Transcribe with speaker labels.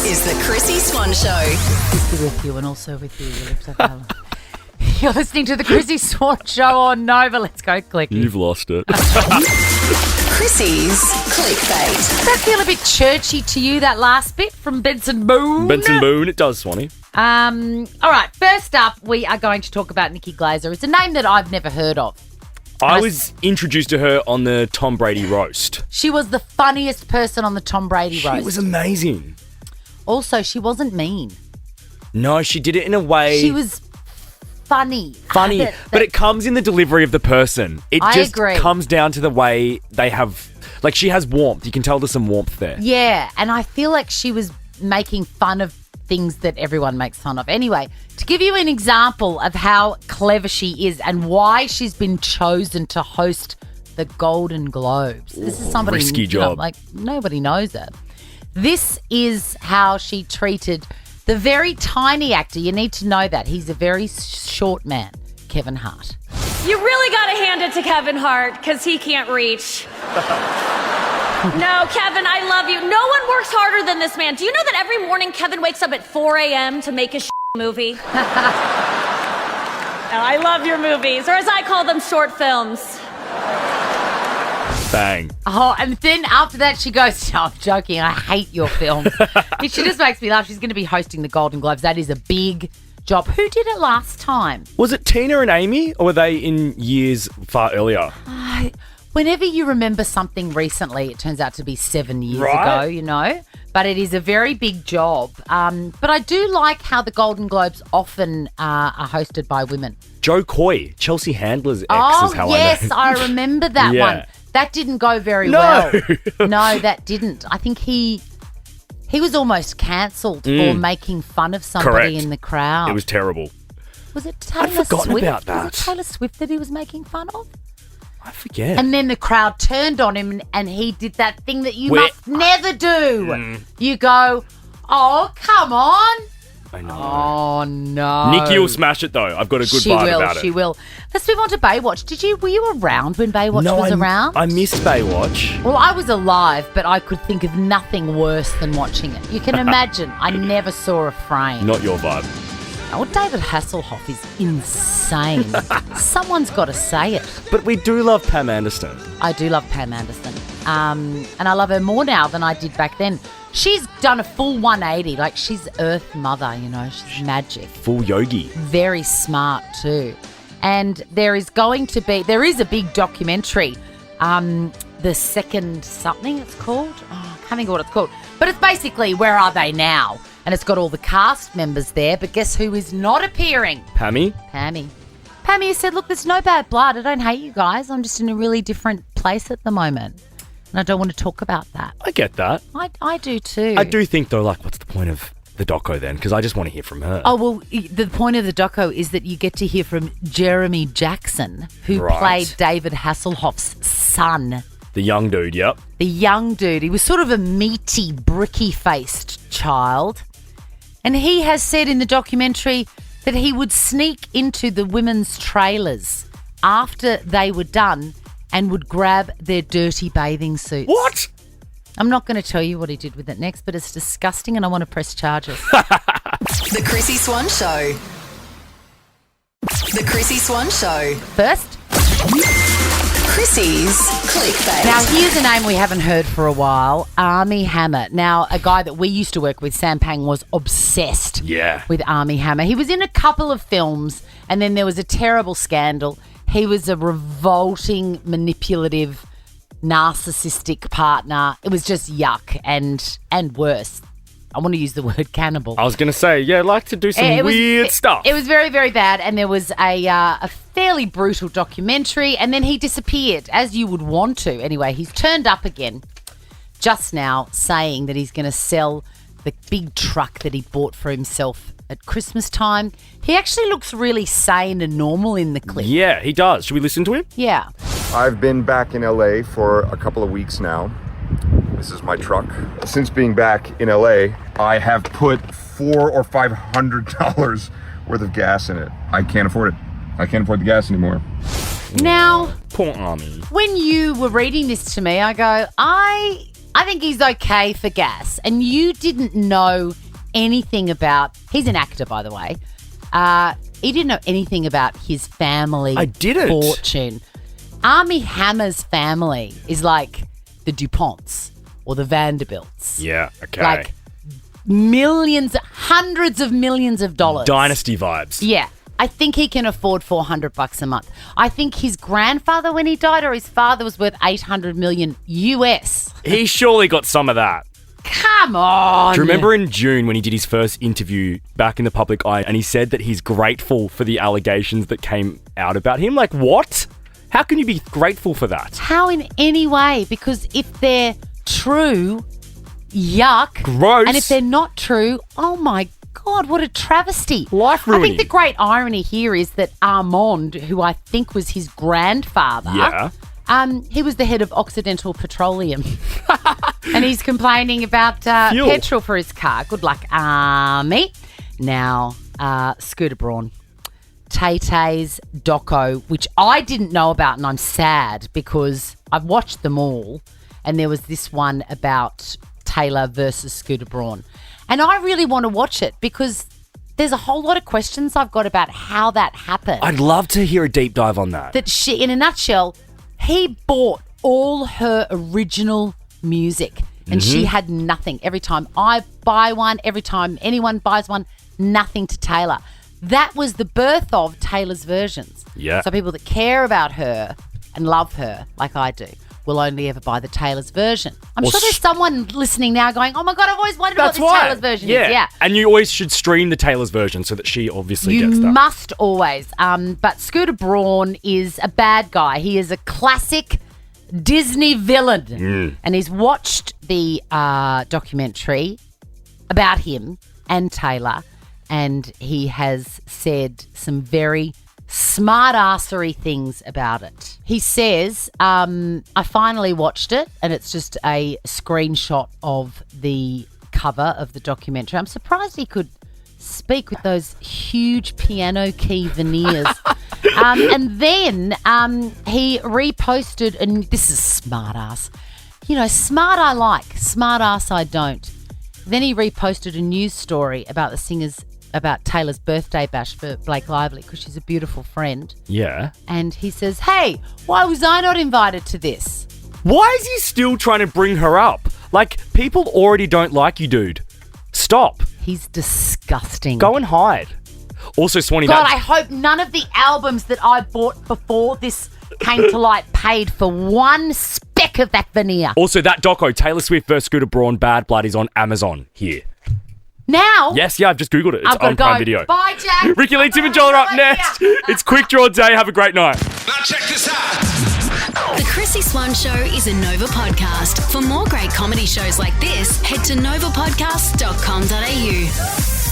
Speaker 1: is the Chrissy Swan Show.
Speaker 2: Chrissy with you and also with you. You're listening to the Chrissy Swan Show on Nova. Let's go click.
Speaker 3: You've lost it.
Speaker 1: Chrissy's clickbait.
Speaker 2: Does that feel a bit churchy to you, that last bit from Benson Boone?
Speaker 3: Benson Boone, it does, Swanee.
Speaker 2: All right, first up, we are going to talk about Nikki Glaser. It's a name that I've never heard of.
Speaker 3: I was introduced to her on the Tom Brady roast.
Speaker 2: She was the funniest person on the Tom Brady roast.
Speaker 3: She was amazing.
Speaker 2: Also, she wasn't mean.
Speaker 3: No, she did it in a way...
Speaker 2: She was funny.
Speaker 3: Funny, but it comes in the delivery of the person.
Speaker 2: I agree.
Speaker 3: Comes down to the way they have... Like, she has warmth. You can tell there's some warmth there.
Speaker 2: Yeah, and I feel like she was making fun of things that everyone makes fun of. Anyway, to give you an example of how clever she is and why she's been chosen to host the Golden Globes. This is somebody...
Speaker 3: risky job.
Speaker 2: Like, nobody knows it. This is how she treated the very tiny actor. You need to know that. He's a very short man, Kevin Hart.
Speaker 4: You really got to hand it to Kevin Hart because he can't reach. No, Kevin, I love you. No one works harder than this man. Do you know that every morning Kevin wakes up at 4 a.m. to make his movie? I love your movies, or as I call them, short films.
Speaker 3: Bang.
Speaker 2: Oh, and then after that she goes, no, I'm joking, I hate your film. She just makes me laugh. She's going to be hosting the Golden Globes. That is a big job. Who did it last time?
Speaker 3: Was it Tina and Amy, or were they in years far earlier?
Speaker 2: Whenever you remember something recently, it turns out to be 7 years
Speaker 3: Right.
Speaker 2: ago, you know. But it is a very big job. But I do like how the Golden Globes often are hosted by women.
Speaker 3: Joe Coy, Chelsea Handler's ex, is how
Speaker 2: yes,
Speaker 3: I know.
Speaker 2: I remember that
Speaker 3: Yeah.
Speaker 2: one. That didn't go very
Speaker 3: No.
Speaker 2: well. No, that didn't. I think he was almost cancelled for making fun of somebody
Speaker 3: Correct.
Speaker 2: in the crowd.
Speaker 3: It was terrible.
Speaker 2: Was it Taylor
Speaker 3: I'd forgotten
Speaker 2: Swift?
Speaker 3: about that.
Speaker 2: Was it Taylor Swift that he was making fun of?
Speaker 3: I forget.
Speaker 2: And then the crowd turned on him and he did that thing that you
Speaker 3: Where-
Speaker 2: must never do. You go, oh, come on.
Speaker 3: I know.
Speaker 2: Oh, no.
Speaker 3: Nikki will smash it, though. I've got a good vibe about it.
Speaker 2: She will. Let's move on to Baywatch. Were you around when Baywatch was around?
Speaker 3: I missed Baywatch.
Speaker 2: Well, I was alive, but I could think of nothing worse than watching it. You can imagine. I never saw a frame.
Speaker 3: Not your vibe.
Speaker 2: Oh, David Hasselhoff is insane. Someone's got to say it.
Speaker 3: But we do love Pam Anderson.
Speaker 2: I do love Pam Anderson. And I love her more now than I did back then. She's done a full 180. Like, she's Earth Mother, you know. She's magic.
Speaker 3: Full yogi.
Speaker 2: Very smart too. And there is a big documentary. The second something it's called. Oh, I can't think of what it's called. But it's basically Where Are They Now? And it's got all the cast members there. But guess who is not appearing?
Speaker 3: Pammy?
Speaker 2: Pammy has said, look, there's no bad blood. I don't hate you guys. I'm just in a really different place at the moment. And I don't want to talk about that.
Speaker 3: I get that.
Speaker 2: I do too.
Speaker 3: I do think, though, like, what's the point of the doco then? Because I just want to hear from her.
Speaker 2: Oh, well, the point of the doco is that you get to hear from Jeremy Jackson, who
Speaker 3: Right.
Speaker 2: played David Hasselhoff's son.
Speaker 3: The young dude, yep.
Speaker 2: The young dude. He was sort of a meaty, bricky-faced child. And he has said in the documentary that he would sneak into the women's trailers after they were done and would grab their dirty bathing suits.
Speaker 3: What?
Speaker 2: I'm not going to tell you what he did with it next, but it's disgusting and I want to press charges.
Speaker 1: The Chrissy Swan Show. The Chrissy Swan Show.
Speaker 2: First,
Speaker 1: Chrissy's clickbait.
Speaker 2: now here's a name we haven't heard for a while, Armie Hammer. Now, a guy that we used to work with, Sam Pang, was obsessed with Armie Hammer. He was in a couple of films and then there was a terrible scandal. He was a revolting, manipulative, narcissistic partner. It was just yuck and worse. I want to use the word cannibal.
Speaker 3: I was going to say, yeah, I like to do some weird stuff.
Speaker 2: It was very, very bad, and there was a fairly brutal documentary, and then he disappeared, as you would want to. Anyway, he's turned up again just now saying that he's going to sell the big truck that he bought for himself at Christmas time. He actually looks really sane and normal in the clip.
Speaker 3: Yeah, he does. Should we listen to him?
Speaker 2: Yeah.
Speaker 5: I've been back in LA for a couple of weeks now. This is my truck. Since being back in LA, I have put $400 or $500 worth of gas in it. I can't afford it. I can't afford the gas anymore.
Speaker 2: Now,
Speaker 3: Poor Army.
Speaker 2: when you were reading this to me, I go, I I think he's okay for gas. And you didn't know anything about... He's an actor, by the way. He didn't know anything about his family
Speaker 3: I didn't.
Speaker 2: fortune. Armie Hammer's family is like the DuPonts or the Vanderbilts.
Speaker 3: Yeah, okay.
Speaker 2: Like millions, hundreds of millions of dollars.
Speaker 3: Dynasty vibes.
Speaker 2: Yeah. I think he can afford $400 a month. I think his grandfather, when he died, or his father, was worth $800 million US.
Speaker 3: He surely got some of that.
Speaker 2: Come on.
Speaker 3: Do you remember in June when he did his first interview back in the public eye and he said that he's grateful for the allegations that came out about him? Like, what? How can you be grateful for that?
Speaker 2: How in any way? Because if they're true, yuck.
Speaker 3: Gross.
Speaker 2: And if they're not true, oh my God, what a travesty.
Speaker 3: Life
Speaker 2: I
Speaker 3: ruining.
Speaker 2: think the great irony here is that Armand, who I think was his grandfather, he was the head of Occidental Petroleum. And he's complaining about petrol for his car. Good luck, Army. Now, Scooter Braun. Tay-Tay's doco, which I didn't know about, and I'm sad because I've watched them all, and there was this one about Taylor versus Scooter Braun. And I really want to watch it because there's a whole lot of questions I've got about how that happened.
Speaker 3: I'd love to hear a deep dive on that.
Speaker 2: That she, in a nutshell, he bought all her original music and she had nothing. Every time I buy one, every time anyone buys one, nothing to Taylor. That was the birth of Taylor's versions.
Speaker 3: Yeah.
Speaker 2: So people that care about her and love her, like I do, will only ever buy the Taylor's version. I'm sure there's someone listening now going, oh my God, I've always wondered what this Taylor's version is. Yeah.
Speaker 3: And you always should stream the Taylor's version so that she obviously gets that.
Speaker 2: You must always. But Scooter Braun is a bad guy. He is a classic Disney villain. And he's watched the documentary about him and Taylor, and he has said some very smart-assery things about it. He says, I finally watched it, and it's just a screenshot of the cover of the documentary. I'm surprised he could speak with those huge piano key veneers. And then he reposted, and this is smart-ass. You know, smart I like, smart-ass I don't. Then he reposted a news story about about Taylor's birthday bash for Blake Lively because she's a beautiful friend.
Speaker 3: Yeah.
Speaker 2: And he says, hey, why was I not invited to this?
Speaker 3: Why is he still trying to bring her up? Like, people already don't like you, dude. Stop.
Speaker 2: He's disgusting.
Speaker 3: Go and hide. Also, Swanee,
Speaker 2: God, I hope none of the albums that I bought before this came to light paid for one speck of that veneer.
Speaker 3: Also, that doco, Taylor Swift vs. Scooter Braun, Bad Blood, is on Amazon here.
Speaker 2: Now?
Speaker 3: Yes, I've just Googled it. It's
Speaker 2: I've got
Speaker 3: on
Speaker 2: to go.
Speaker 3: Prime Video.
Speaker 2: Bye, Jack.
Speaker 3: Ricky Lee, Tim and Joel are up next. It's Quick Draw Day. Have a great night.
Speaker 6: Now check this out.
Speaker 1: The Chrissy Swan Show is a Nova podcast. For more great comedy shows like this, head to novapodcasts.com.au.